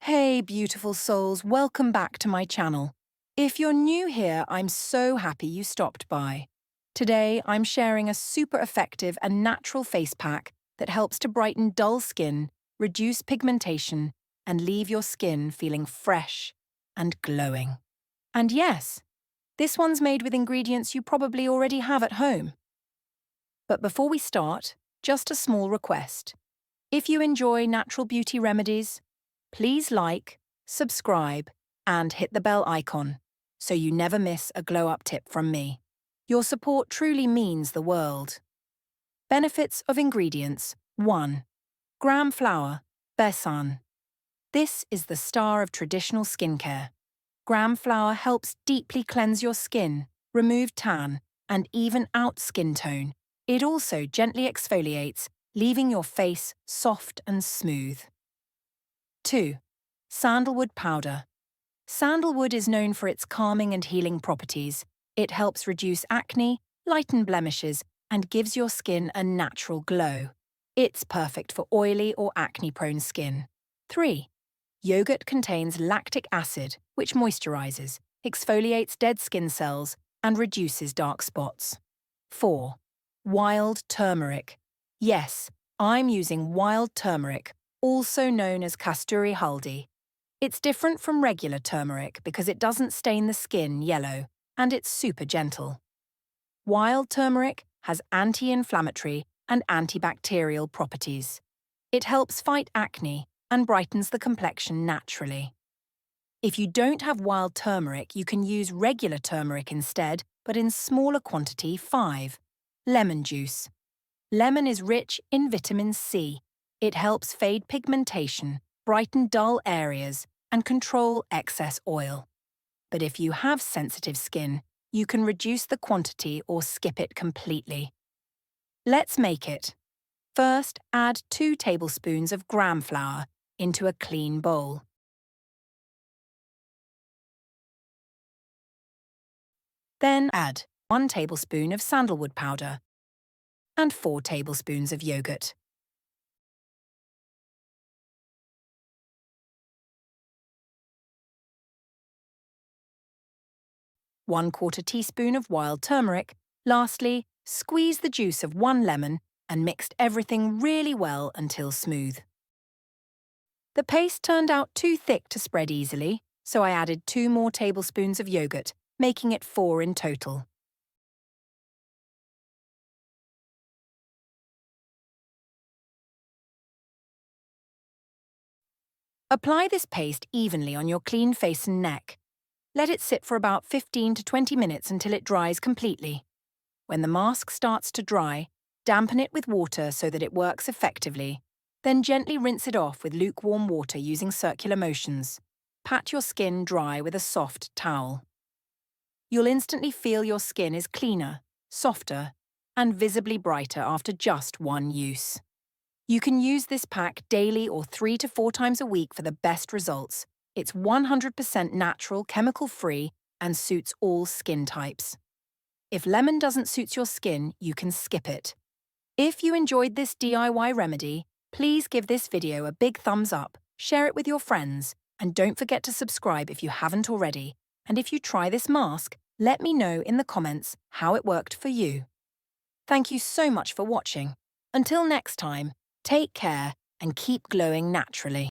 Hey, beautiful souls, welcome back to my channel. If you're new here, I'm so happy you stopped by. Today, I'm sharing a super effective and natural face pack that helps to brighten dull skin, reduce pigmentation, and leave your skin feeling fresh and glowing. And yes, this one's made with ingredients you probably already have at home. But before we start, just a small request. If you enjoy natural beauty remedies, please like, subscribe, and hit the bell icon so you never miss a glow-up tip from me. Your support truly means the world. Benefits of ingredients. 1. Gram flour, besan. This is the star of traditional skincare. Gram flour helps deeply cleanse your skin, remove tan, and even out skin tone. It also gently exfoliates, leaving your face soft and smooth. 2. Sandalwood powder. Sandalwood is known for its calming and healing properties. It helps reduce acne, lighten blemishes, and gives your skin a natural glow. It's perfect for oily or acne-prone skin. 3. Yogurt contains lactic acid, which moisturizes, exfoliates dead skin cells, and reduces dark spots. 4. Wild turmeric. Yes, I'm using wild turmeric, also known as Kasturi Haldi. It's different from regular turmeric because it doesn't stain the skin yellow, and it's super gentle. Wild turmeric has anti-inflammatory and antibacterial properties. It helps fight acne and brightens the complexion naturally. If you don't have wild turmeric, you can use regular turmeric instead, but in smaller quantity. 5. Lemon juice. Lemon is rich in vitamin C. It helps fade pigmentation, brighten dull areas, and control excess oil. But if you have sensitive skin, you can reduce the quantity or skip it completely. Let's make it. First, add 2 tablespoons of gram flour into a clean bowl. Then add 1 tablespoon of sandalwood powder and 4 tablespoons of yogurt. ¼ teaspoon of wild turmeric. Lastly, squeeze the juice of 1 lemon and mix everything really well until smooth. The paste turned out too thick to spread easily, so I added 2 more tablespoons of yogurt, making it 4 in total. Apply this paste evenly on your clean face and neck. Let it sit for about 15 to 20 minutes until it dries completely. When the mask starts to dry, dampen it with water so that it works effectively. Then gently rinse it off with lukewarm water using circular motions. Pat your skin dry with a soft towel. You'll instantly feel your skin is cleaner, softer, and visibly brighter after just 1 use. You can use this pack daily or 3 to 4 times a week for the best results. It's 100% natural, chemical-free, and suits all skin types. If lemon doesn't suit your skin, you can skip it. If you enjoyed this DIY remedy, please give this video a big thumbs up, share it with your friends, and don't forget to subscribe if you haven't already. And if you try this mask, let me know in the comments how it worked for you. Thank you so much for watching. Until next time, take care and keep glowing naturally.